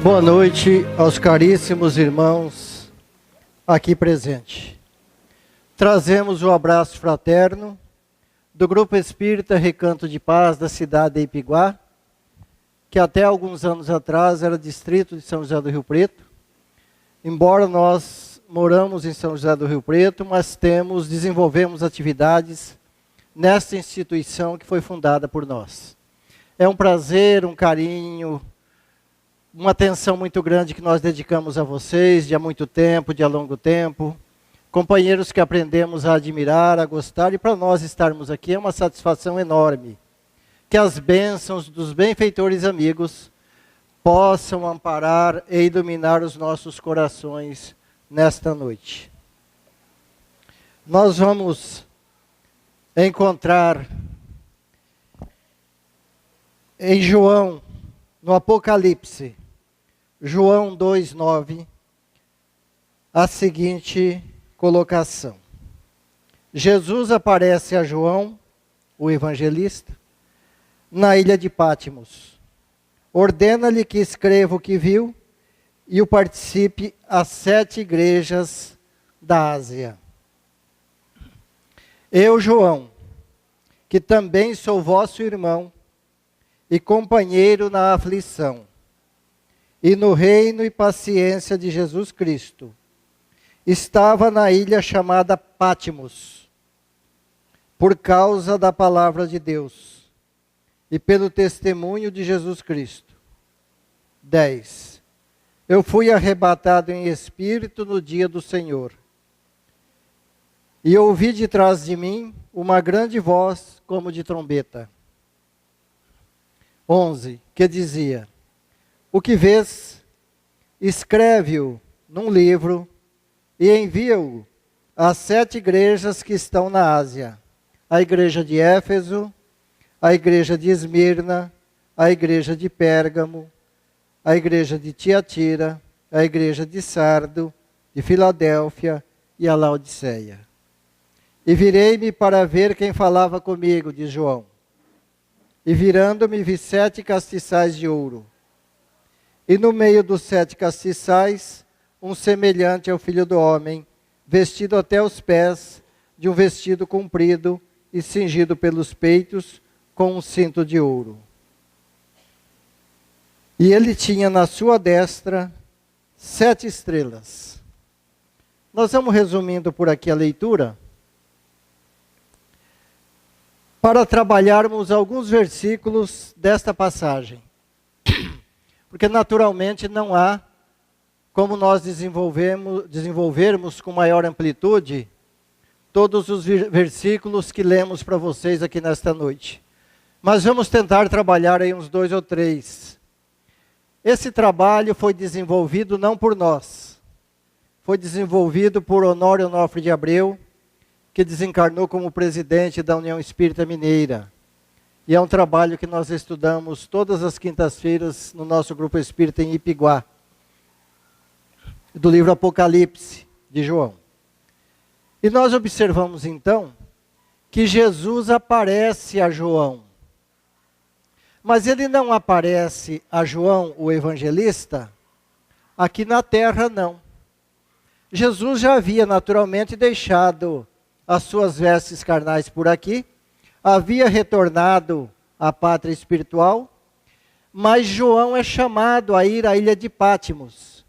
Boa noite aos caríssimos irmãos aqui presentes. Trazemos o abraço fraterno do Grupo Espírita Recanto de Paz da cidade de Ipiguá, que até alguns anos atrás era distrito de São José do Rio Preto. Embora nós moramos em São José do Rio Preto, mas desenvolvemos atividades nesta instituição que foi fundada por nós. É um prazer, um carinho, uma atenção muito grande que nós dedicamos a vocês, de há muito tempo, de há longo tempo. Companheiros que aprendemos a admirar, a gostar, e para nós estarmos aqui é uma satisfação enorme. Que as bênçãos dos benfeitores amigos possam amparar e iluminar os nossos corações nesta noite. Nós vamos encontrar em João, no Apocalipse, João 2:9, a seguinte colocação. Jesus aparece a João, o evangelista, na ilha de Patmos. Ordena-lhe que escreva o que viu e o participe às 7 igrejas da Ásia. Eu, João, que também sou vosso irmão e companheiro na aflição, e no reino e paciência de Jesus Cristo, estava na ilha chamada Patmos, por causa da palavra de Deus, e pelo testemunho de Jesus Cristo. 10. Eu fui arrebatado em espírito no dia do Senhor, e ouvi de trás de mim uma grande voz como de trombeta. 11, que dizia: o que vês, escreve-o num livro e envia-o às 7 igrejas que estão na Ásia: a igreja de Éfeso, a igreja de Esmirna, a igreja de Pérgamo, a igreja de Tiatira, a igreja de Sardo, de Filadélfia e a Laodiceia. E virei-me para ver quem falava comigo, diz João. E virando-me vi 7 castiçais de ouro. E no meio dos 7 castiçais, um semelhante ao Filho do Homem, vestido até os pés, de um vestido comprido e cingido pelos peitos, com um cinto de ouro. E ele tinha na sua destra 7 estrelas. Nós vamos resumindo por aqui a leitura, para trabalharmos alguns versículos desta passagem. Porque naturalmente não há como nós desenvolvermos com maior amplitude todos os versículos que lemos para vocês aqui nesta noite. Mas vamos tentar trabalhar aí uns 2 ou 3. Esse trabalho foi desenvolvido não por nós. Foi desenvolvido por Honório Onofre de Abreu, que desencarnou como presidente da União Espírita Mineira. E é um trabalho que nós estudamos todas as quintas-feiras no nosso Grupo Espírita em Ipiguá, do livro Apocalipse, de João. E nós observamos então que Jesus aparece a João. Mas ele não aparece a João, o evangelista, aqui na terra não. Jesus já havia naturalmente deixado as suas vestes carnais por aqui, havia retornado à pátria espiritual, mas João é chamado a ir à ilha de Patmos.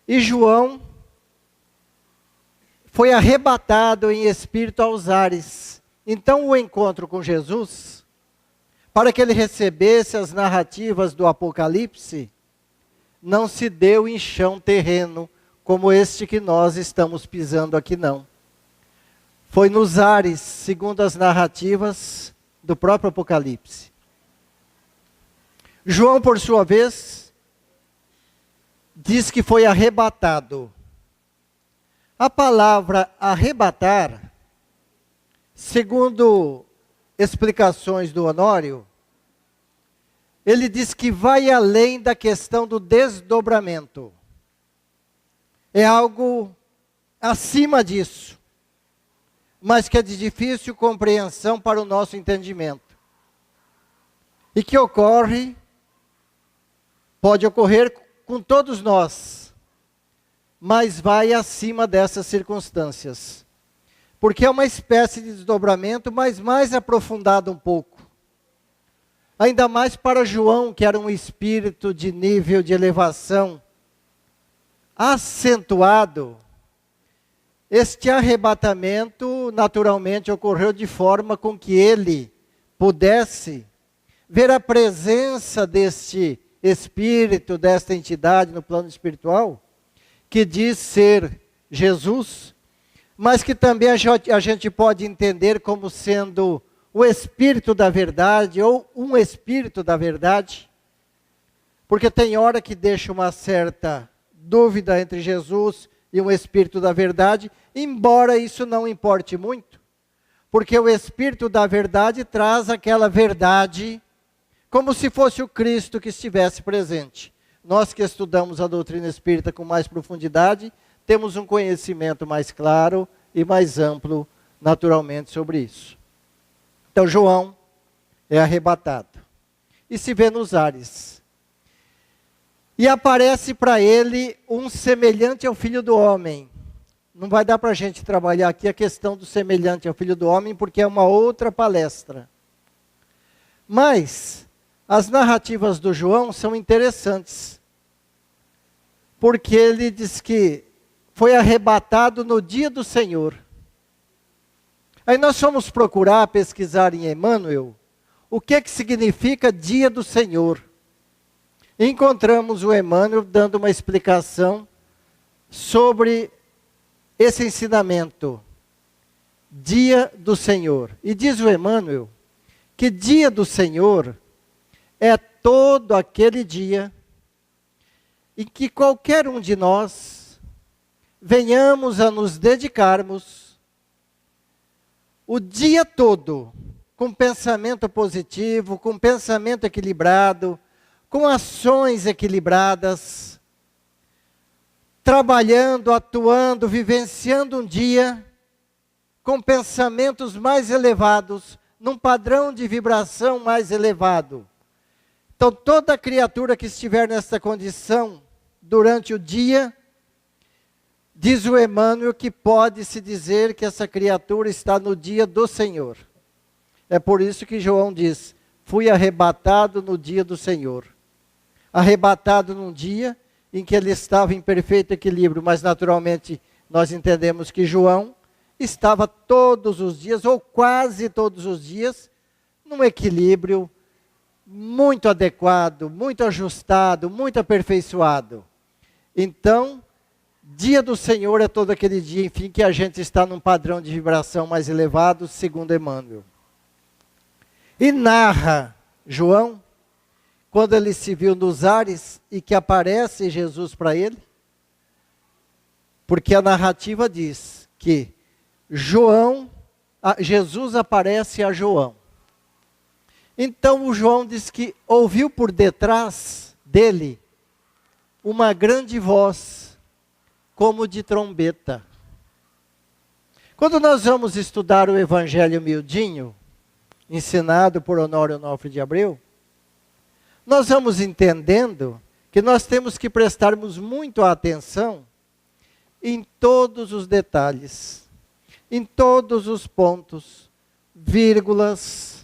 E João foi arrebatado em espírito aos ares. Então o encontro com Jesus, para que ele recebesse as narrativas do Apocalipse, não se deu em chão terreno, como este que nós estamos pisando aqui não. Foi nos ares, segundo as narrativas do próprio Apocalipse. João, por sua vez, diz que foi arrebatado. A palavra arrebatar, segundo explicações do Honório, ele diz que vai além da questão do desdobramento. É algo acima disso, mas que é de difícil compreensão para o nosso entendimento. E que pode ocorrer com todos nós, mas vai acima dessas circunstâncias. Porque é uma espécie de desdobramento, mas mais aprofundado um pouco. Ainda mais para João, que era um espírito de nível de elevação acentuado. Este arrebatamento naturalmente ocorreu de forma com que ele pudesse ver a presença deste espírito, desta entidade no plano espiritual, que diz ser Jesus, mas que também a gente pode entender como sendo o Espírito da verdade, ou um Espírito da verdade, porque tem hora que deixa uma certa dúvida entre Jesus e um Espírito da verdade, embora isso não importe muito, porque o Espírito da verdade traz aquela verdade como se fosse o Cristo que estivesse presente. Nós que estudamos a doutrina espírita com mais profundidade, temos um conhecimento mais claro e mais amplo, naturalmente, sobre isso. Então, João é arrebatado e se vê nos ares. E aparece para ele um semelhante ao Filho do Homem. Não vai dar para a gente trabalhar aqui a questão do semelhante ao Filho do Homem, porque é uma outra palestra. Mas as narrativas do João são interessantes, porque ele diz que foi arrebatado no dia do Senhor. Aí nós fomos procurar, pesquisar em Emmanuel, o que significa dia do Senhor. Encontramos o Emmanuel dando uma explicação sobre esse ensinamento, dia do Senhor. E diz o Emmanuel que dia do Senhor é todo aquele dia em que qualquer um de nós venhamos a nos dedicarmos o dia todo com pensamento positivo, com pensamento equilibrado, com ações equilibradas, trabalhando, atuando, vivenciando um dia com pensamentos mais elevados, num padrão de vibração mais elevado. Então, toda criatura que estiver nessa condição durante o dia, diz o Emmanuel que pode-se dizer que essa criatura está no dia do Senhor. É por isso que João diz, fui arrebatado no dia do Senhor. Arrebatado num dia em que ele estava em perfeito equilíbrio, mas naturalmente nós entendemos que João estava todos os dias, ou quase todos os dias, num equilíbrio muito adequado, muito ajustado, muito aperfeiçoado. Então, dia do Senhor é todo aquele dia, enfim, que a gente está num padrão de vibração mais elevado, segundo Emmanuel. E narra João, quando ele se viu nos ares e que aparece Jesus para ele, porque a narrativa diz que Jesus aparece a João. Então o João diz que ouviu por detrás dele uma grande voz, como de trombeta. Quando nós vamos estudar o Evangelho miudinho, ensinado por Honório Onofre de Abreu, nós vamos entendendo que nós temos que prestarmos muito atenção em todos os detalhes, em todos os pontos, vírgulas,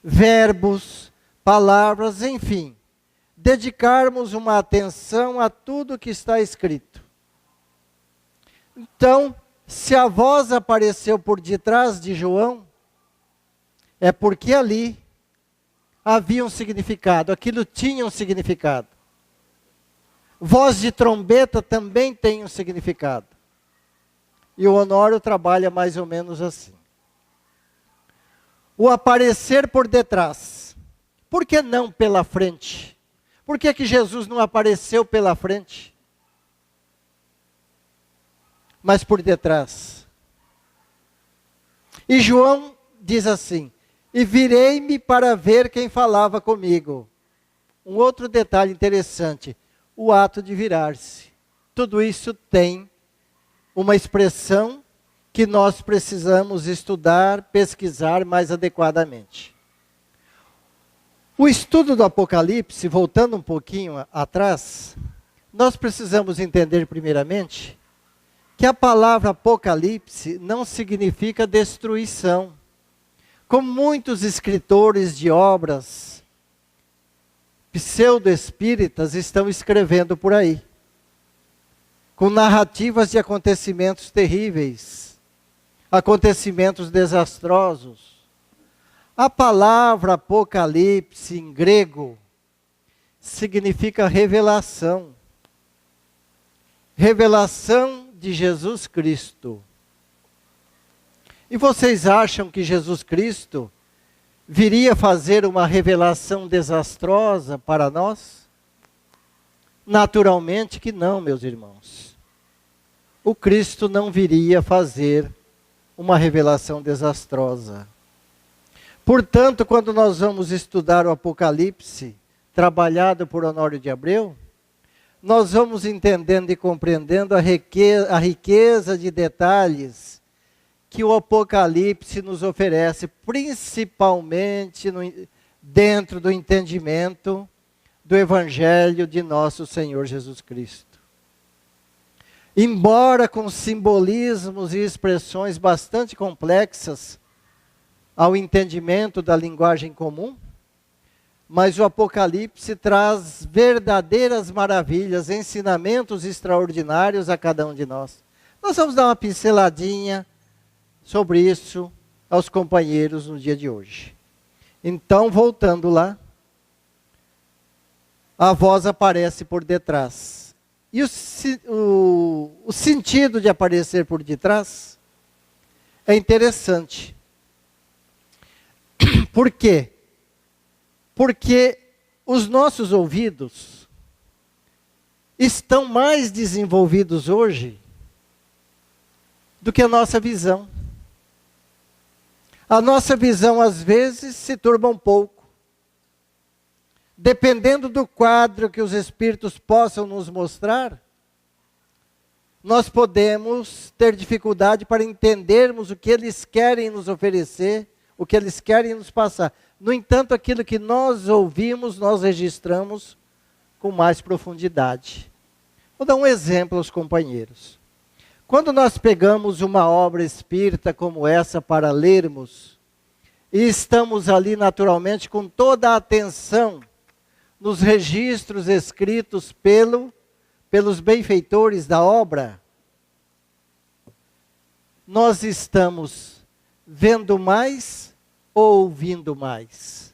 verbos, palavras, enfim, dedicarmos uma atenção a tudo que está escrito. Então, se a voz apareceu por detrás de João, é porque ali havia um significado, aquilo tinha um significado. Voz de trombeta também tem um significado. E o Honório trabalha mais ou menos assim. O aparecer por detrás. Por que não pela frente? Por que que Jesus não apareceu pela frente? Mas por detrás. E João diz assim, e virei-me para ver quem falava comigo. Um outro detalhe interessante, o ato de virar-se. Tudo isso tem uma expressão que nós precisamos estudar, pesquisar mais adequadamente. O estudo do Apocalipse, voltando um pouquinho atrás, nós precisamos entender primeiramente que a palavra Apocalipse não significa destruição, como muitos escritores de obras pseudo-espíritas estão escrevendo por aí, com narrativas de acontecimentos terríveis, acontecimentos desastrosos. A palavra Apocalipse em grego significa revelação. Revelação de Jesus Cristo. E vocês acham que Jesus Cristo viria fazer uma revelação desastrosa para nós? Naturalmente que não, meus irmãos. O Cristo não viria fazer uma revelação desastrosa. Portanto, quando nós vamos estudar o Apocalipse, trabalhado por Honório de Abreu, nós vamos entendendo e compreendendo a riqueza de detalhes que o Apocalipse nos oferece, principalmente dentro do entendimento do Evangelho de nosso Senhor Jesus Cristo. Embora com simbolismos e expressões bastante complexas ao entendimento da linguagem comum, mas o Apocalipse traz verdadeiras maravilhas, ensinamentos extraordinários a cada um de nós. Nós vamos dar uma pinceladinha sobre isso aos companheiros no dia de hoje. Então, voltando lá, a voz aparece por detrás. E o sentido de aparecer por detrás é interessante. Por quê? Porque os nossos ouvidos estão mais desenvolvidos hoje do que a nossa visão. A nossa visão, às vezes, se turba um pouco. Dependendo do quadro que os Espíritos possam nos mostrar, nós podemos ter dificuldade para entendermos o que eles querem nos oferecer, o que eles querem nos passar. No entanto, aquilo que nós ouvimos, nós registramos com mais profundidade. Vou dar um exemplo aos companheiros. Quando nós pegamos uma obra espírita como essa para lermos, e estamos ali naturalmente com toda a atenção nos registros escritos pelos benfeitores da obra, nós estamos vendo mais ou ouvindo mais?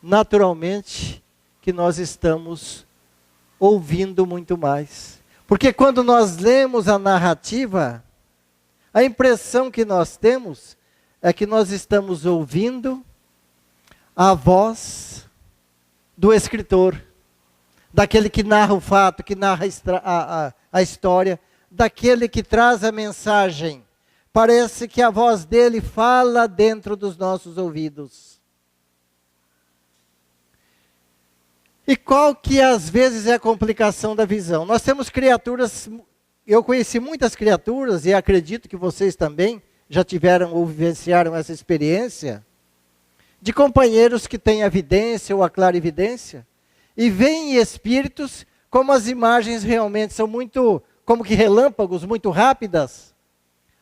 Naturalmente que nós estamos ouvindo muito mais. Porque quando nós lemos a narrativa, a impressão que nós temos é que nós estamos ouvindo a voz do escritor, daquele que narra o fato, que narra a história, daquele que traz a mensagem. Parece que a voz dele fala dentro dos nossos ouvidos. E qual que às vezes é a complicação da visão? Nós temos criaturas, eu conheci muitas criaturas, e acredito que vocês também já tiveram ou vivenciaram essa experiência, de companheiros que têm a vidência ou a clarividência, e veem espíritos, como as imagens realmente são muito, como que relâmpagos, muito rápidas.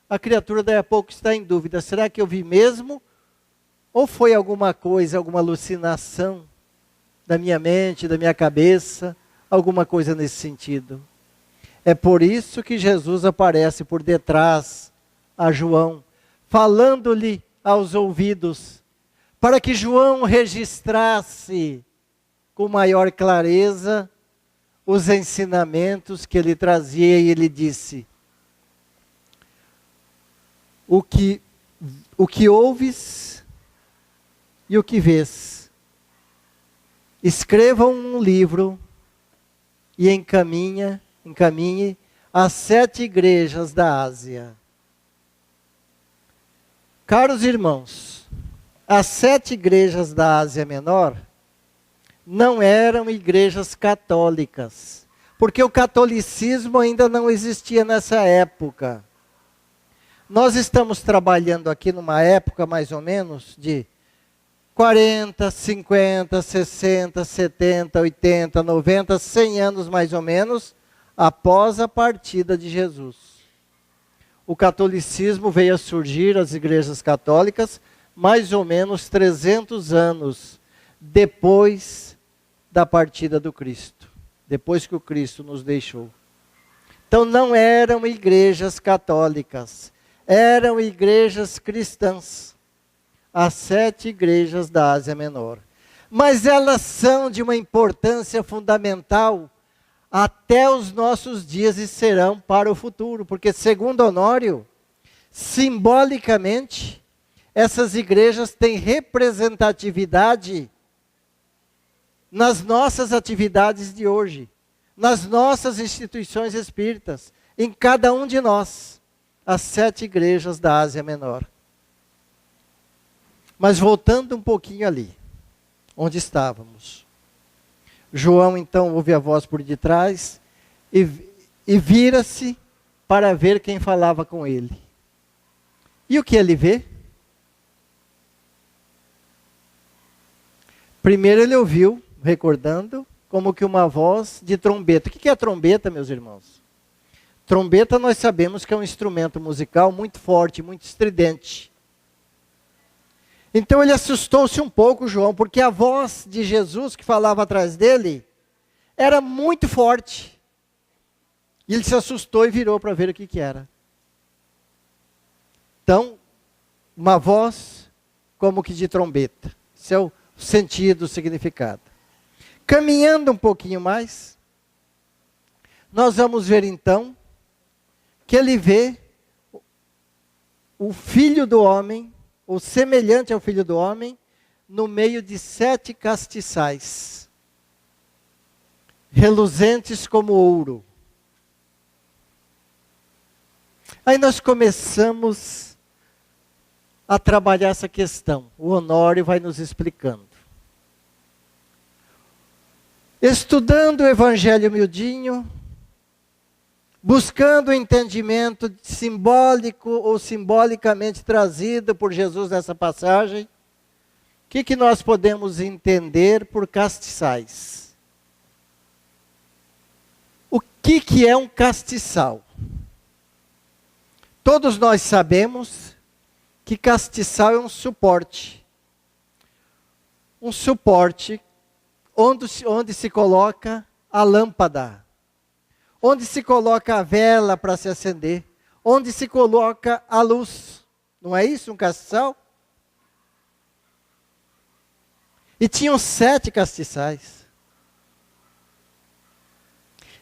A criatura daí a pouco está em dúvida, será que eu vi mesmo? Ou foi alguma coisa, alguma alucinação da minha mente, da minha cabeça, alguma coisa nesse sentido? É por isso que Jesus aparece por detrás a João, falando-lhe aos ouvidos, para que João registrasse com maior clareza os ensinamentos que ele trazia, e ele disse: o que ouves e o que vês, escrevam um livro e encaminhe às 7 igrejas da Ásia. Caros irmãos, as 7 igrejas da Ásia Menor não eram igrejas católicas, porque o catolicismo ainda não existia nessa época. Nós estamos trabalhando aqui numa época mais ou menos de 40, 50, 60, 70, 80, 90, 100 anos mais ou menos após a partida de Jesus. O catolicismo veio a surgir, as igrejas católicas, mais ou menos 300 anos depois da partida do Cristo, depois que o Cristo nos deixou. Então não eram igrejas católicas, eram igrejas cristãs. As 7 igrejas da Ásia Menor. Mas elas são de uma importância fundamental até os nossos dias e serão para o futuro. Porque, segundo Honório, simbolicamente, essas igrejas têm representatividade nas nossas atividades de hoje, nas nossas instituições espíritas, em cada um de nós, as 7 igrejas da Ásia Menor. Mas voltando um pouquinho ali, onde estávamos. João então ouve a voz por detrás e vira-se para ver quem falava com ele. E o que ele vê? Primeiro ele ouviu, recordando, como que uma voz de trombeta. O que é trombeta, meus irmãos? Trombeta nós sabemos que é um instrumento musical muito forte, muito estridente. Então ele assustou-se um pouco, João, porque a voz de Jesus que falava atrás dele era muito forte. E ele se assustou e virou para ver o que era. Então, uma voz como que de trombeta. Esse é o sentido, o significado. Caminhando um pouquinho mais, nós vamos ver então que ele vê o Filho do Homem, ou semelhante ao Filho do Homem, no meio de 7 castiçais, reluzentes como ouro. Aí nós começamos a trabalhar essa questão. O Honório vai nos explicando. Estudando o Evangelho miudinho, buscando o entendimento simbólico ou simbolicamente trazido por Jesus nessa passagem, o que nós podemos entender por castiçais? O que é um castiçal? Todos nós sabemos que castiçal é um suporte. Um suporte onde se coloca a lâmpada. Onde se coloca a vela para se acender, onde se coloca a luz. Não é isso um castiçal? E tinham 7 castiçais.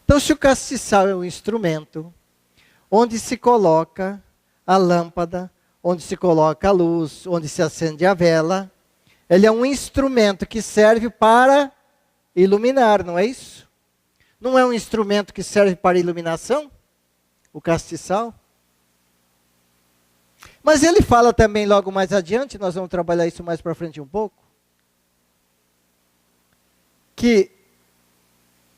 Então, se o castiçal é um instrumento, onde se coloca a lâmpada, onde se coloca a luz, onde se acende a vela, ele é um instrumento que serve para iluminar, não é isso? Não é um instrumento que serve para iluminação? O castiçal? Mas ele fala também logo mais adiante, nós vamos trabalhar isso mais para frente um pouco, que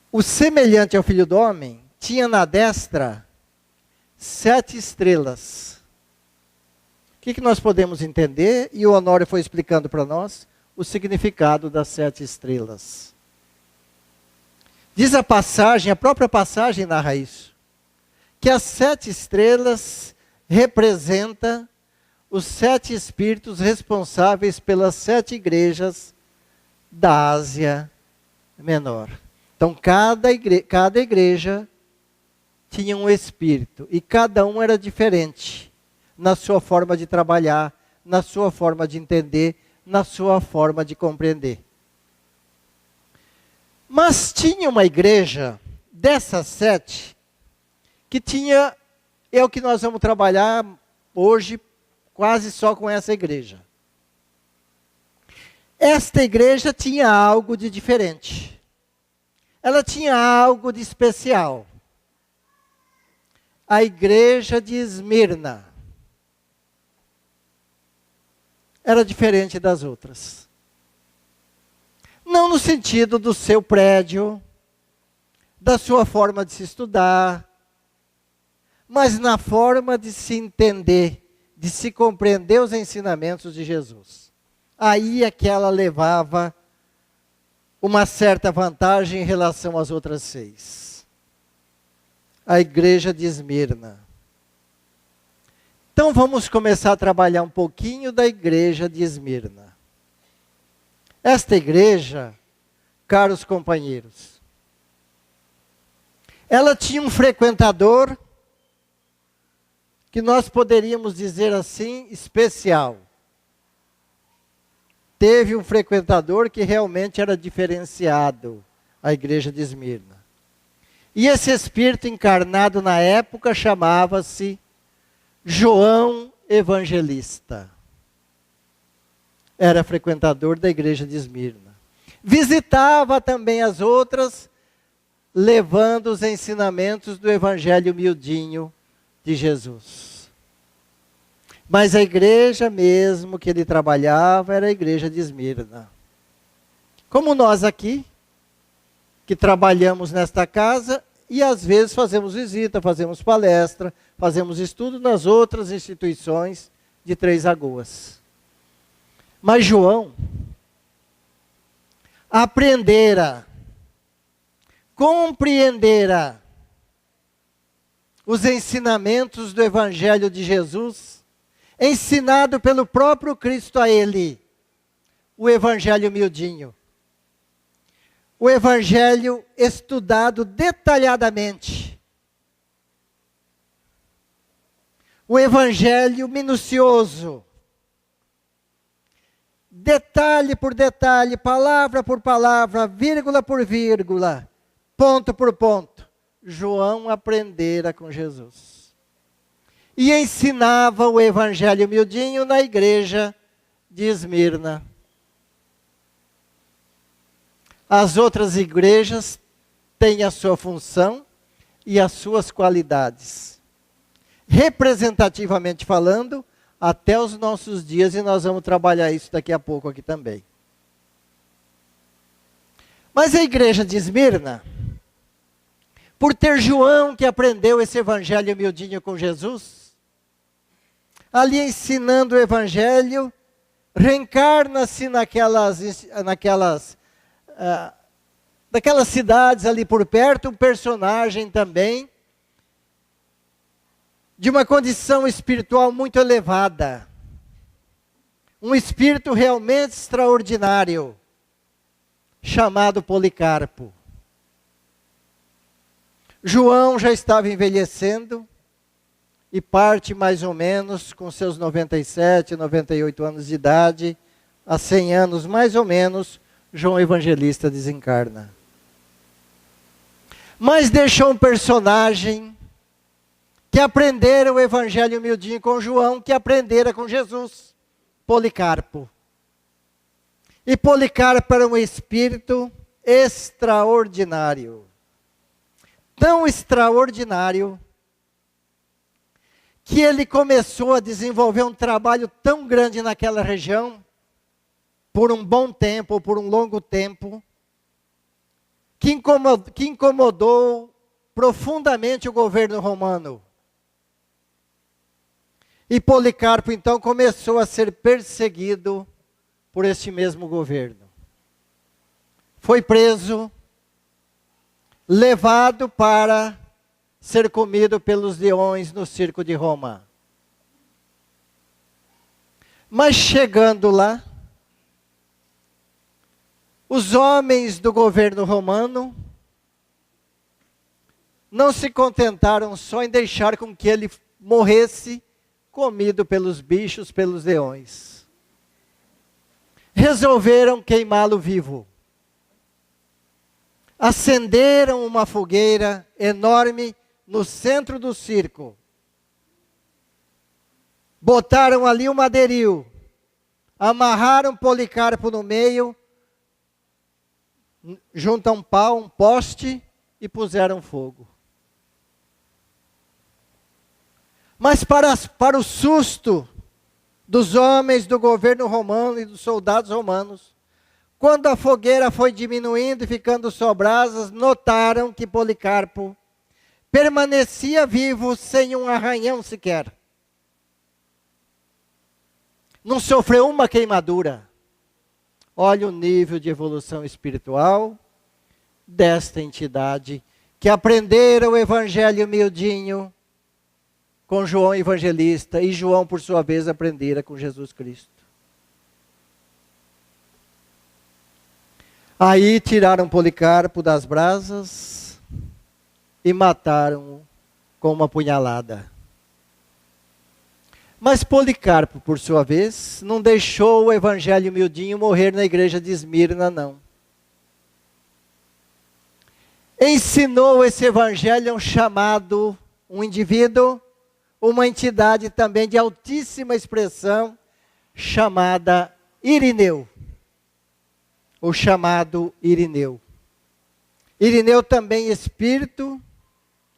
o semelhante ao Filho do Homem tinha na destra 7 estrelas. O que nós podemos entender? E o Honório foi explicando para nós o significado das 7 estrelas. Diz a passagem, a própria passagem narra isso, que as 7 estrelas representam os 7 espíritos responsáveis pelas 7 igrejas da Ásia Menor. Então, cada igreja tinha um espírito, e cada um era diferente na sua forma de trabalhar, na sua forma de entender, na sua forma de compreender. Mas tinha uma igreja dessas 7 que tinha, é o que nós vamos trabalhar hoje quase só com essa igreja. Esta igreja tinha algo de diferente. Ela tinha algo de especial. A igreja de Esmirna era diferente das outras. Não no sentido do seu prédio, da sua forma de se estudar, mas na forma de se entender, de se compreender os ensinamentos de Jesus. aí é que ela levava uma certa vantagem em relação às outras 6. A igreja de Esmirna. Então vamos começar a trabalhar um pouquinho da igreja de Esmirna. Esta igreja, caros companheiros, ela tinha um frequentador que nós poderíamos dizer assim, especial. Teve um frequentador que realmente era diferenciado, a igreja de Esmirna. E esse espírito encarnado na época chamava-se João Evangelista. Era frequentador da igreja de Esmirna. Visitava também as outras, levando os ensinamentos do evangelho miudinho de Jesus. Mas a igreja mesmo que ele trabalhava era a igreja de Esmirna. Como nós aqui, que trabalhamos nesta casa e às vezes fazemos visita, fazemos palestra, fazemos estudo nas outras instituições de Três Lagoas. Mas João aprendera, compreendera os ensinamentos do Evangelho de Jesus, ensinado pelo próprio Cristo a ele, o Evangelho miudinho. O Evangelho estudado detalhadamente. O Evangelho minucioso. Detalhe por detalhe, palavra por palavra, vírgula por vírgula, ponto por ponto. João aprendera com Jesus. E ensinava o Evangelho miudinho na igreja de Esmirna. As outras igrejas têm a sua função e as suas qualidades. Representativamente falando, até os nossos dias, e nós vamos trabalhar isso daqui a pouco aqui também. Mas a igreja de Esmirna, por ter João que aprendeu esse evangelho miudinho com Jesus, ali ensinando o evangelho, reencarna-se naquelas cidades ali por perto, um personagem também, de uma condição espiritual muito elevada. Um espírito realmente extraordinário, chamado Policarpo. João já estava envelhecendo e parte mais ou menos com seus 97, 98 anos de idade, há 100 anos mais ou menos, João Evangelista desencarna. Mas deixou um personagem que aprendera o evangelho miudinho com João, que aprendera com Jesus, Policarpo. E Policarpo era um espírito extraordinário. Tão extraordinário, que ele começou a desenvolver um trabalho tão grande naquela região, por um bom tempo, ou por um longo tempo, que incomodou profundamente o governo romano. E Policarpo, então, começou a ser perseguido por este mesmo governo. Foi preso, levado para ser comido pelos leões no circo de Roma. Mas chegando lá, os homens do governo romano não se contentaram só em deixar com que ele morresse comido pelos bichos, pelos leões. Resolveram queimá-lo vivo. Acenderam uma fogueira enorme no centro do circo. Botaram ali um madeiril. Amarraram Policarpo no meio, junto a um pau, um poste, e puseram fogo. Mas para o susto dos homens do governo romano e dos soldados romanos, quando a fogueira foi diminuindo e ficando só brasas, notaram que Policarpo permanecia vivo sem um arranhão sequer. Não sofreu uma queimadura. Olha o nível de evolução espiritual desta entidade que aprenderam o evangelho miudinho com João Evangelista e João, por sua vez, aprendera com Jesus Cristo. Aí tiraram Policarpo das brasas e mataram-o com uma punhalada. Mas Policarpo, por sua vez, não deixou o evangelho miudinho morrer na igreja de Esmirna, não. Ensinou esse evangelho a um chamado, um indivíduo, uma entidade também de altíssima expressão, chamada Irineu. O chamado Irineu. Irineu também espírito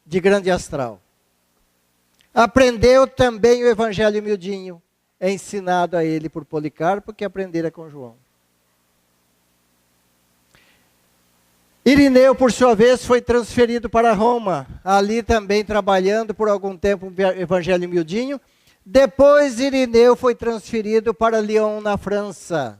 de grande astral. Aprendeu também o evangelho miudinho, ensinado a ele por Policarpo, que aprendera com João. Irineu, por sua vez, foi transferido para Roma, ali também trabalhando por algum tempo o evangelho miudinho. Depois Irineu foi transferido para Lyon, na França,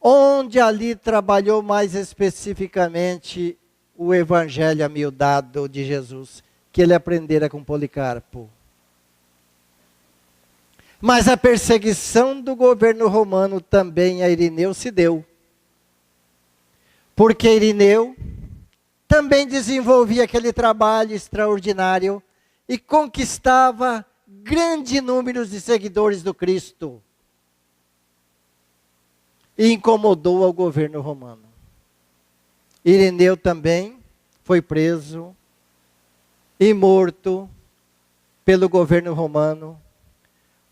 onde ali trabalhou mais especificamente o evangelho amiudado de Jesus, que ele aprendera com Policarpo. Mas a perseguição do governo romano também a Irineu se deu. Porque Irineu também desenvolvia aquele trabalho extraordinário e conquistava grande número de seguidores do Cristo. E incomodou ao governo romano. Irineu também foi preso e morto pelo governo romano,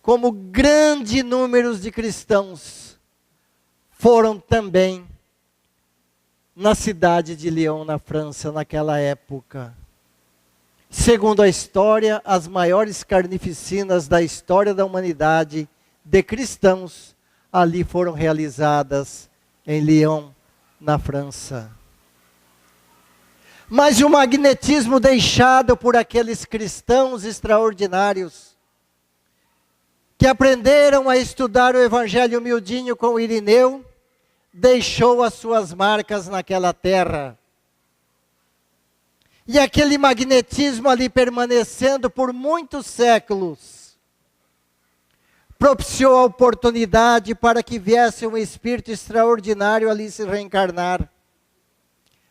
como grande número de cristãos foram também na cidade de Lyon, na França, naquela época. Segundo a história, as maiores carnificinas da história da humanidade de cristãos ali foram realizadas em Lyon, na França. Mas o magnetismo deixado por aqueles cristãos extraordinários, que aprenderam a estudar o evangelho miudinho com Irineu, deixou as suas marcas naquela terra. E aquele magnetismo ali permanecendo por muitos séculos, propiciou a oportunidade para que viesse um espírito extraordinário ali se reencarnar,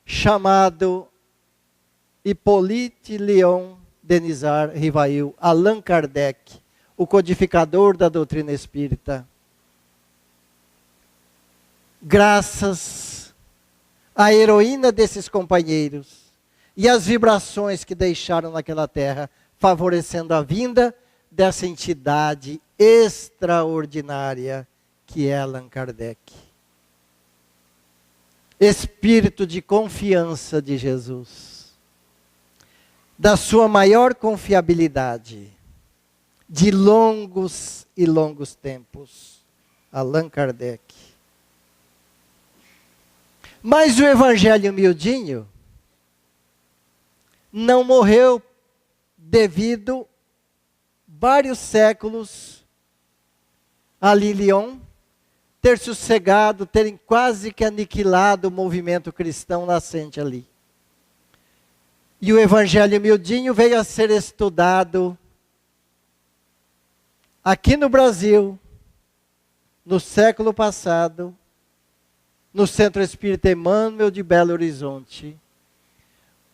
chamado Hippolyte Léon Denisard Rivail, Allan Kardec, o codificador da doutrina espírita. Graças à heroína desses companheiros e às vibrações que deixaram naquela terra, favorecendo a vinda dessa entidade extraordinária que é Allan Kardec. Espírito de confiança de Jesus, da sua maior confiabilidade, de longos e longos tempos, Allan Kardec. Mas o evangelho miudinho não morreu devido vários séculos ali em Lyon ter sossegado, terem quase que aniquilado o movimento cristão nascente ali. E o evangelho miudinho veio a ser estudado aqui no Brasil, no século passado, no Centro Espírita Emmanuel de Belo Horizonte,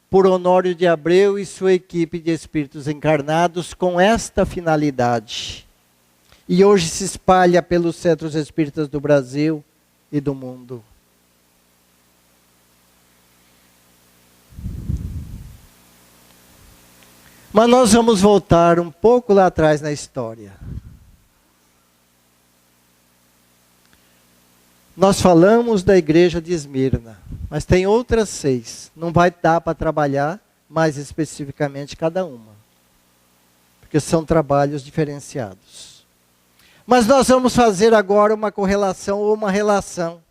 por Honório de Abreu e sua equipe de espíritos encarnados com esta finalidade. E hoje se espalha pelos centros espíritas do Brasil e do mundo. Mas nós vamos voltar um pouco lá atrás na história. Nós falamos da igreja de Esmirna, mas tem outras 6. Não vai dar para trabalhar mais especificamente cada uma, porque são trabalhos diferenciados. Mas nós vamos fazer agora uma correlação ou uma relação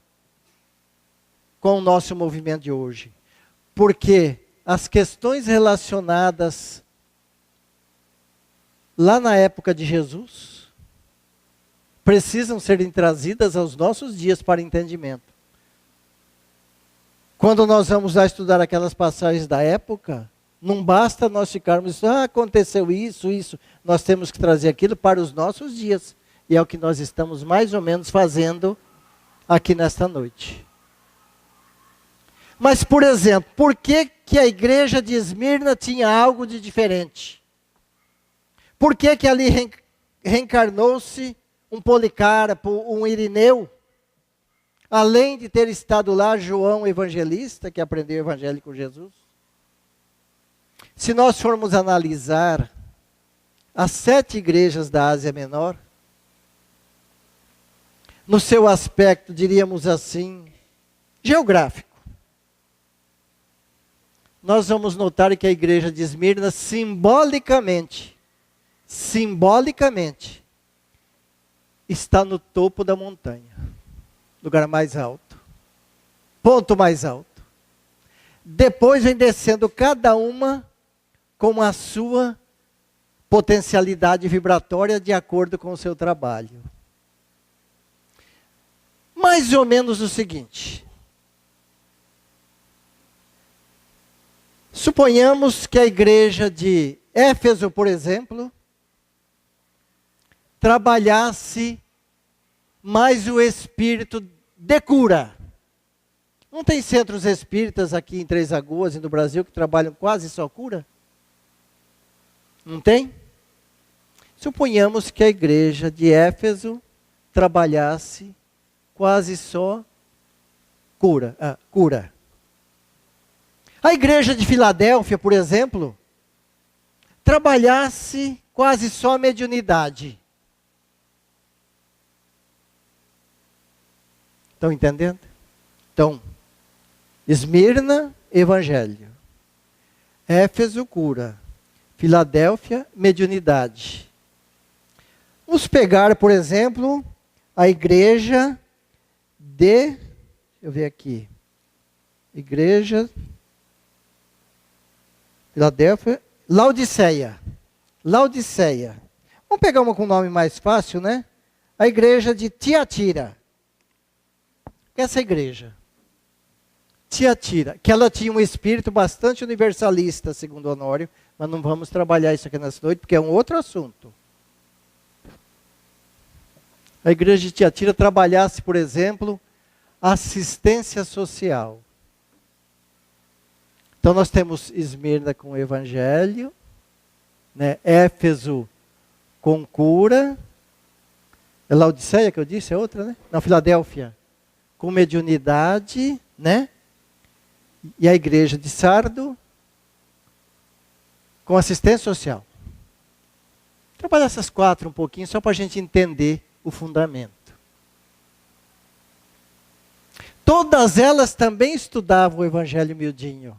com o nosso movimento de hoje. Porque as questões relacionadas lá na época de Jesus precisam serem trazidas aos nossos dias para entendimento. Quando nós vamos lá estudar aquelas passagens da época, não basta nós ficarmos, aconteceu isso, isso. Nós temos que trazer aquilo para os nossos dias. E é o que nós estamos mais ou menos fazendo aqui nesta noite. Mas, por exemplo, por que a igreja de Esmirna tinha algo de diferente? Por que ali reencarnou-se um Policarpo, um Irineu? Além de ter estado lá João Evangelista, que aprendeu o Evangelho com Jesus. Se nós formos analisar as 7 igrejas da Ásia Menor, no seu aspecto, diríamos assim, geográfico, nós vamos notar que a igreja de Esmirna, simbolicamente, está no topo da montanha, lugar mais alto, ponto mais alto. Depois vem descendo cada uma com a sua potencialidade vibratória de acordo com o seu trabalho. Mais ou menos o seguinte. Suponhamos que a igreja de Éfeso, por exemplo, trabalhasse mais o espírito de cura. Não tem centros espíritas aqui em Três Lagoas e no Brasil que trabalham quase só cura? Não tem? Suponhamos que a igreja de Éfeso trabalhasse quase só cura. A igreja de Filadélfia, por exemplo, trabalhasse quase só mediunidade. Estão entendendo? Então, Esmirna, Evangelho. Éfeso, cura. Filadélfia, mediunidade. Vamos pegar, por exemplo, a igreja de... Deixa eu ver aqui. Igreja... Filadélfia, Laodiceia. Vamos pegar uma com um nome mais fácil, né? A igreja de Tiatira. Essa igreja, Tiatira, que ela tinha um espírito bastante universalista, segundo Honório, mas não vamos trabalhar isso aqui nessa noite, porque é um outro assunto. A igreja de Tiatira trabalhasse, por exemplo, assistência social. Então nós temos Esmirna com o Evangelho, né? Éfeso com cura, é Laodiceia que eu disse, é outra, né? Não, Filadélfia com mediunidade, né? E a igreja de Sardo com assistência social. Trabalhar essas 4 um pouquinho, só para a gente entender o fundamento. Todas elas também estudavam o Evangelho miudinho.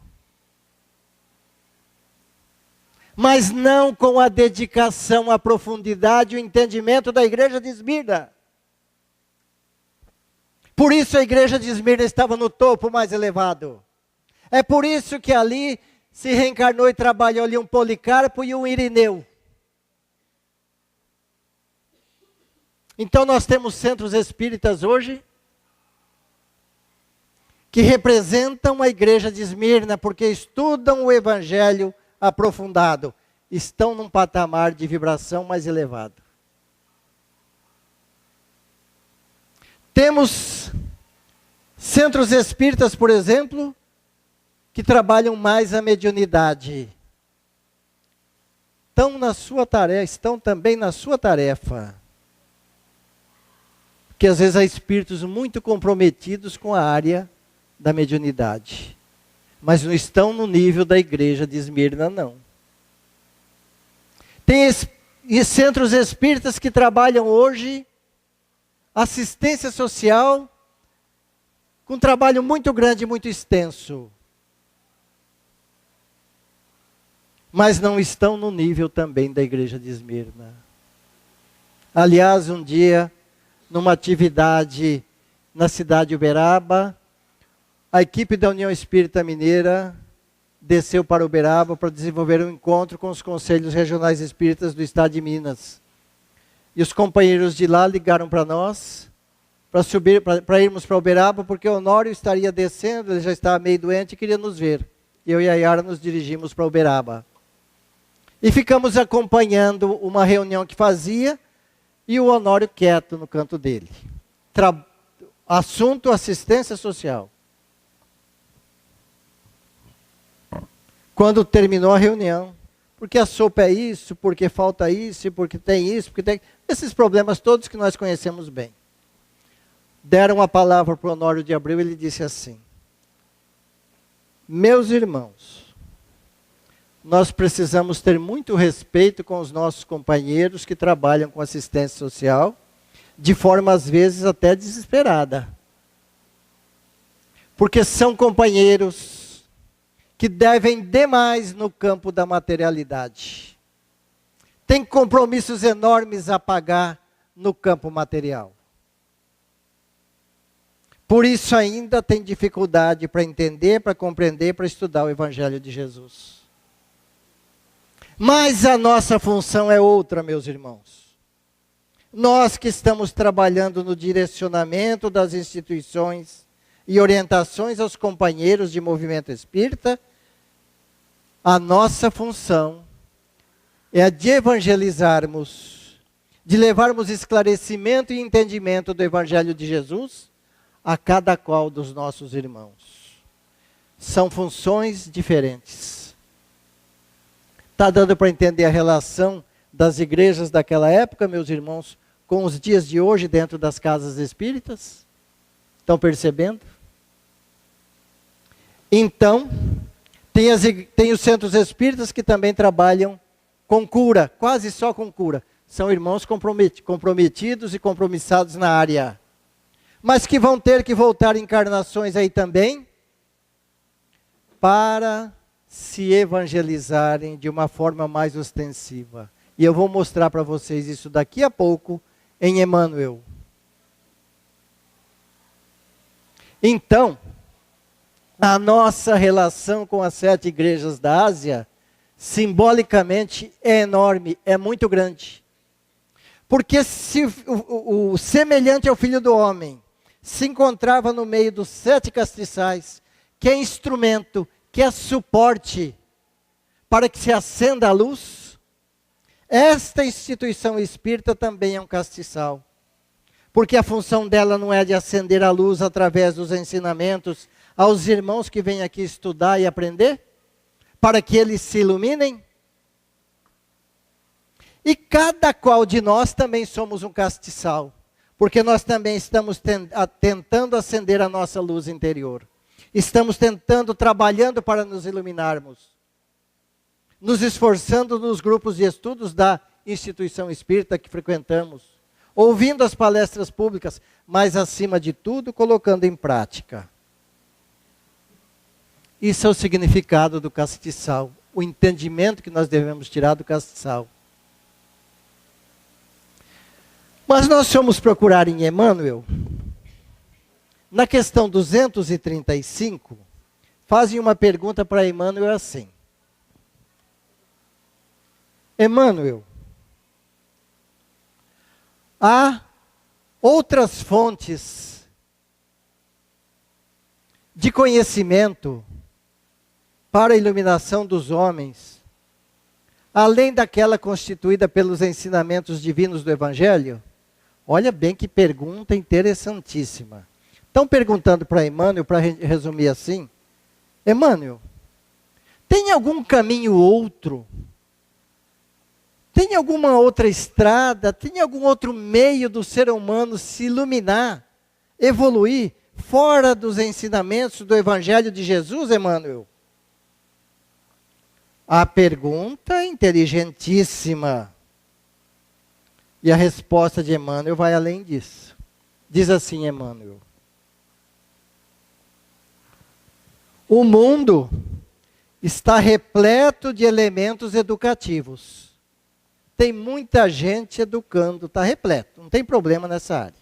Mas não com a dedicação, a profundidade e o entendimento da igreja de Esmirna. Por isso a igreja de Esmirna estava no topo mais elevado. É por isso que ali se reencarnou e trabalhou ali um Policarpo e um Irineu. Então nós temos centros espíritas hoje que representam a igreja de Esmirna, porque estudam o Evangelho aprofundado, estão num patamar de vibração mais elevado. Temos centros espíritas, por exemplo, que trabalham mais a mediunidade. Estão também na sua tarefa. Porque às vezes há espíritos muito comprometidos com a área da mediunidade. Mas não estão no nível da igreja de Esmirna, não. Tem centros espíritas que trabalham hoje assistência social com um trabalho muito grande e muito extenso. Mas não estão no nível também da igreja de Esmirna. Aliás, um dia, numa atividade na cidade de Uberaba, a equipe da União Espírita Mineira desceu para Uberaba para desenvolver um encontro com os conselhos regionais espíritas do estado de Minas. E os companheiros de lá ligaram para nós, para irmos para Uberaba, porque o Honório estaria descendo, ele já estava meio doente e queria nos ver. Eu e a Yara nos dirigimos para Uberaba. E ficamos acompanhando uma reunião que fazia, e o Honório quieto no canto dele. Assunto assistência social. Quando terminou a reunião, porque a sopa é isso, porque falta isso, porque tem isso, porque tem... Esses problemas todos que nós conhecemos bem. Deram a palavra para o Honório de Abreu e ele disse assim: meus irmãos, nós precisamos ter muito respeito com os nossos companheiros que trabalham com assistência social, de forma às vezes até desesperada. Porque são companheiros que devem demais no campo da materialidade. Tem compromissos enormes a pagar no campo material. Por isso ainda tem dificuldade para entender, para compreender, para estudar o Evangelho de Jesus. Mas a nossa função é outra, meus irmãos. Nós que estamos trabalhando no direcionamento das instituições e orientações aos companheiros de movimento espírita, a nossa função é a de evangelizarmos, de levarmos esclarecimento e entendimento do Evangelho de Jesus a cada qual dos nossos irmãos. São funções diferentes. Está dando para entender a relação das igrejas daquela época, meus irmãos, com os dias de hoje dentro das casas espíritas? Estão percebendo? Então, tem os centros espíritas que também trabalham com cura, quase só com cura. São irmãos comprometidos e compromissados na área. Mas que vão ter que voltar encarnações aí também, para se evangelizarem de uma forma mais ostensiva. E eu vou mostrar para vocês isso daqui a pouco em Emmanuel. Então, a nossa relação com as 7 igrejas da Ásia, simbolicamente, é enorme, é muito grande. Porque se o semelhante ao Filho do Homem se encontrava no meio dos 7 castiçais, que é instrumento, que é suporte para que se acenda a luz, esta instituição espírita também é um castiçal. Porque a função dela não é de acender a luz através dos ensinamentos aos irmãos que vêm aqui estudar e aprender, para que eles se iluminem. E cada qual de nós também somos um castiçal, porque nós também estamos tentando acender a nossa luz interior. Estamos trabalhando para nos iluminarmos. Nos esforçando nos grupos de estudos da instituição espírita que frequentamos. Ouvindo as palestras públicas, mas acima de tudo, colocando em prática. Isso é o significado do castiçal. O entendimento que nós devemos tirar do castiçal. Mas nós fomos procurar em Emmanuel, na questão 235, fazem uma pergunta para Emmanuel assim: Emmanuel, há outras fontes de conhecimento para a iluminação dos homens, além daquela constituída pelos ensinamentos divinos do Evangelho? Olha bem que pergunta interessantíssima. Estão perguntando para Emmanuel, para resumir assim: Emmanuel, tem algum caminho outro? Tem alguma outra estrada? Tem algum outro meio do ser humano se iluminar, evoluir, fora dos ensinamentos do Evangelho de Jesus, Emmanuel? A pergunta é inteligentíssima. E a resposta de Emmanuel vai além disso. Diz assim Emmanuel: o mundo está repleto de elementos educativos. Tem muita gente educando, está repleto, não tem problema nessa área.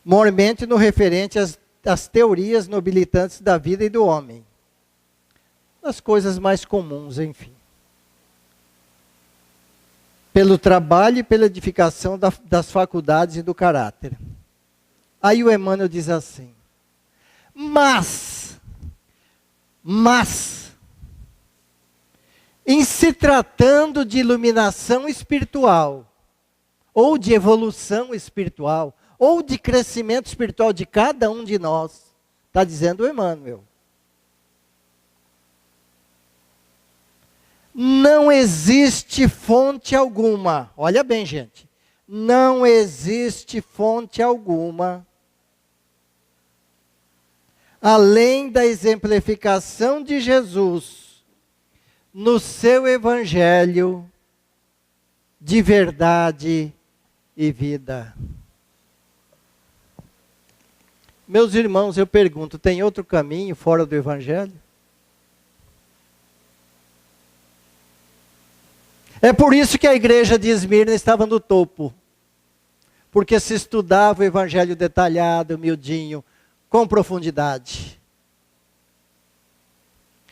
Mormente no referente às teorias nobilitantes da vida e do homem. As coisas mais comuns, enfim. pelo trabalho e pela edificação das faculdades e do caráter. Aí o Emmanuel diz assim, mas, em se tratando de iluminação espiritual, ou de evolução espiritual, ou de crescimento espiritual de cada um de nós, está dizendo o Emmanuel, não existe fonte alguma, olha bem, gente, não existe fonte alguma, além da exemplificação de Jesus no seu Evangelho de verdade e vida. Meus irmãos, eu pergunto, tem outro caminho fora do Evangelho? É por isso que a igreja de Esmirna estava no topo. Porque se estudava o Evangelho detalhado, miudinho, com profundidade.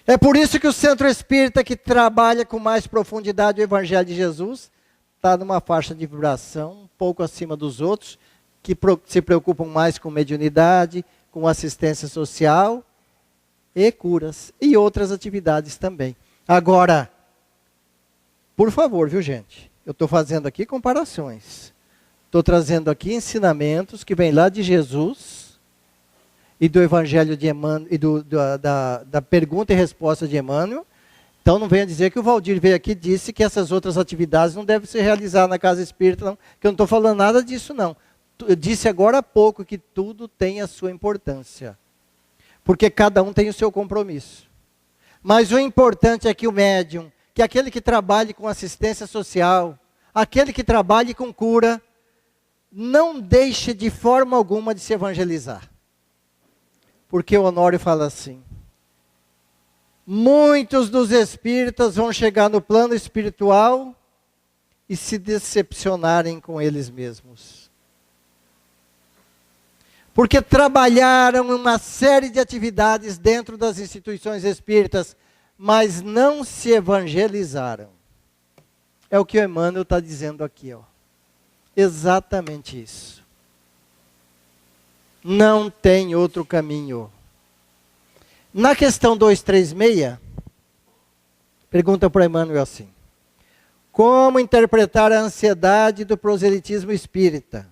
É por isso que o Centro Espírita, que trabalha com mais profundidade o Evangelho de Jesus, está numa faixa de vibração um pouco acima dos outros, que se preocupam mais com mediunidade, com assistência social e curas, e outras atividades também. Agora, por favor, viu, gente? Eu estou fazendo aqui comparações. Estou trazendo aqui ensinamentos que vêm lá de Jesus e do Evangelho de Emmanuel, e da pergunta e resposta de Emmanuel. Então não venha dizer que o Valdir veio aqui e disse que essas outras atividades não devem ser realizadas na casa espírita, não, que eu não estou falando nada disso, não. Eu disse agora há pouco que tudo tem a sua importância. Porque cada um tem o seu compromisso. Mas o importante é que o médium, que aquele que trabalhe com assistência social, aquele que trabalhe com cura, não deixe de forma alguma de se evangelizar. Porque o Honório fala assim, muitos dos espíritas vão chegar no plano espiritual e se decepcionarem com eles mesmos. Porque trabalharam uma série de atividades dentro das instituições espíritas, mas não se evangelizaram. É o que o Emmanuel está dizendo aqui, ó. Exatamente isso. Não tem outro caminho. Na questão 236, pergunta para Emmanuel assim, como interpretar a ansiedade do proselitismo espírita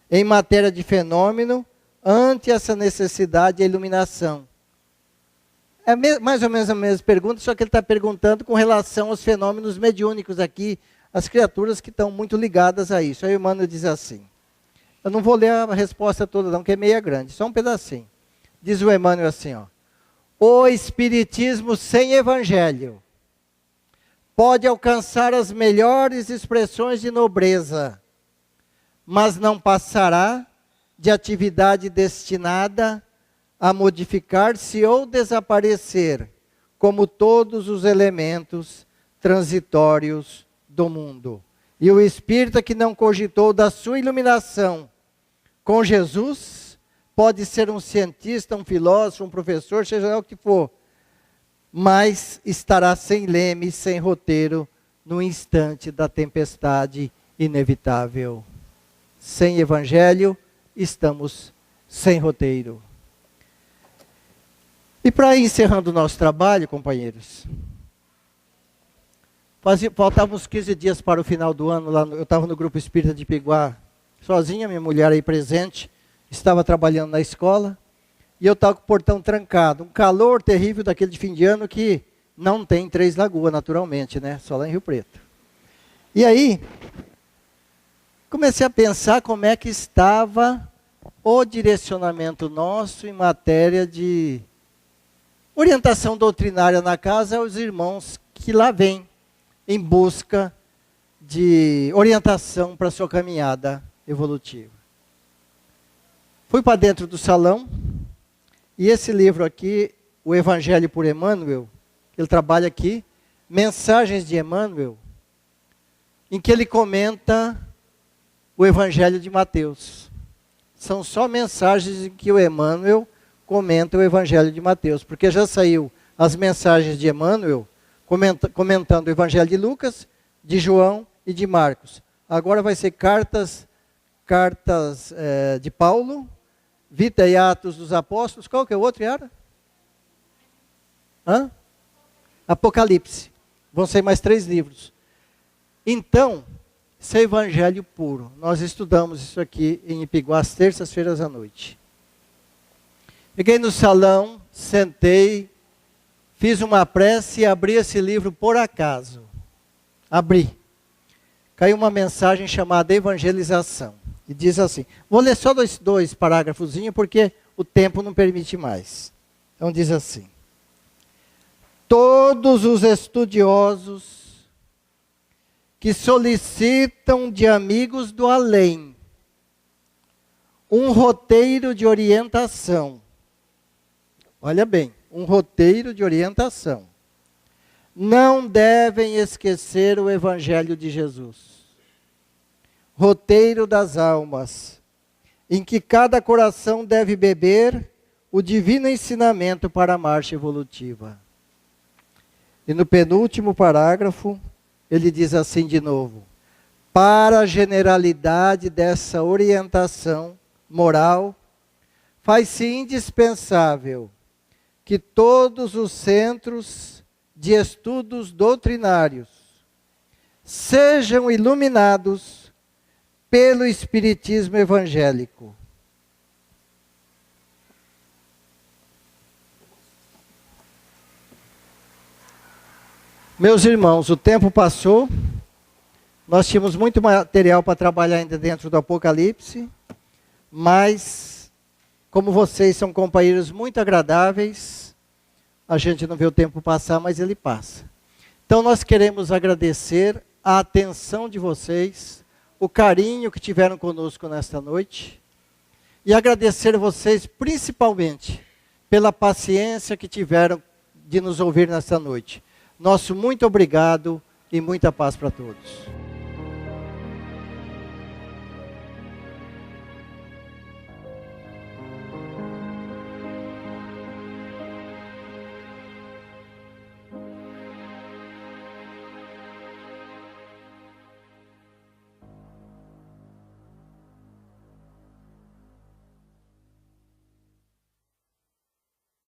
em matéria de fenômeno ante essa necessidade de iluminação? É mais ou menos a mesma pergunta, só que ele está perguntando com relação aos fenômenos mediúnicos aqui, as criaturas que estão muito ligadas a isso. Aí o Emmanuel diz assim, eu não vou ler a resposta toda não, que é meia grande, só um pedacinho. Diz o Emmanuel assim, ó, o espiritismo sem evangelho pode alcançar as melhores expressões de nobreza, mas não passará de atividade destinada a modificar-se ou desaparecer, como todos os elementos transitórios do mundo. E o espírita que não cogitou da sua iluminação com Jesus, pode ser um cientista, um filósofo, um professor, seja lá o que for, mas estará sem leme, sem roteiro, no instante da tempestade inevitável. Sem evangelho, estamos sem roteiro. E para ir encerrando o nosso trabalho, companheiros, faltavam uns 15 dias para o final do ano, lá eu estava no Grupo Espírita de Piguá, sozinha, minha mulher aí presente, estava trabalhando na escola, e eu estava com o portão trancado, um calor terrível daquele de fim de ano que não tem Três Lagoas, naturalmente, né? Só lá em Rio Preto. E aí, comecei a pensar como é que estava o direcionamento nosso em matéria de orientação doutrinária na casa aos irmãos que lá vêm em busca de orientação para a sua caminhada evolutiva. Fui para dentro do salão e esse livro aqui, o Evangelho por Emmanuel, ele trabalha aqui, Mensagens de Emmanuel, em que ele comenta o Evangelho de Mateus. São só mensagens em que o Emmanuel comenta o Evangelho de Mateus, porque já saiu as mensagens de Emmanuel comentando o Evangelho de Lucas, de João e de Marcos. Agora vai ser cartas de Paulo, Vita e Atos dos Apóstolos. Qual que é o outro, Yara? Apocalipse. Vão ser mais 3 livros. Então, esse é evangelho puro. Nós estudamos isso aqui em Ipiguá, às terças-feiras à noite. Cheguei no salão, sentei, fiz uma prece e abri esse livro por acaso. Abri. Caiu uma mensagem chamada Evangelização. E diz assim, vou ler só dois parágrafozinhos, porque o tempo não permite mais. Então diz assim. Todos os estudiosos que solicitam de amigos do além um roteiro de orientação. Olha bem, um roteiro de orientação. Não devem esquecer o Evangelho de Jesus. Roteiro das almas, em que cada coração deve beber o divino ensinamento para a marcha evolutiva. E no penúltimo parágrafo, ele diz assim de novo, para a generalidade dessa orientação moral, faz-se indispensável que todos os centros de estudos doutrinários sejam iluminados pelo Espiritismo evangélico. Meus irmãos, o tempo passou, nós tínhamos muito material para trabalhar ainda dentro do Apocalipse, mas, como vocês são companheiros muito agradáveis, a gente não vê o tempo passar, mas ele passa. Então nós queremos agradecer a atenção de vocês, o carinho que tiveram conosco nesta noite, e agradecer a vocês principalmente pela paciência que tiveram de nos ouvir nesta noite. Nosso muito obrigado e muita paz para todos.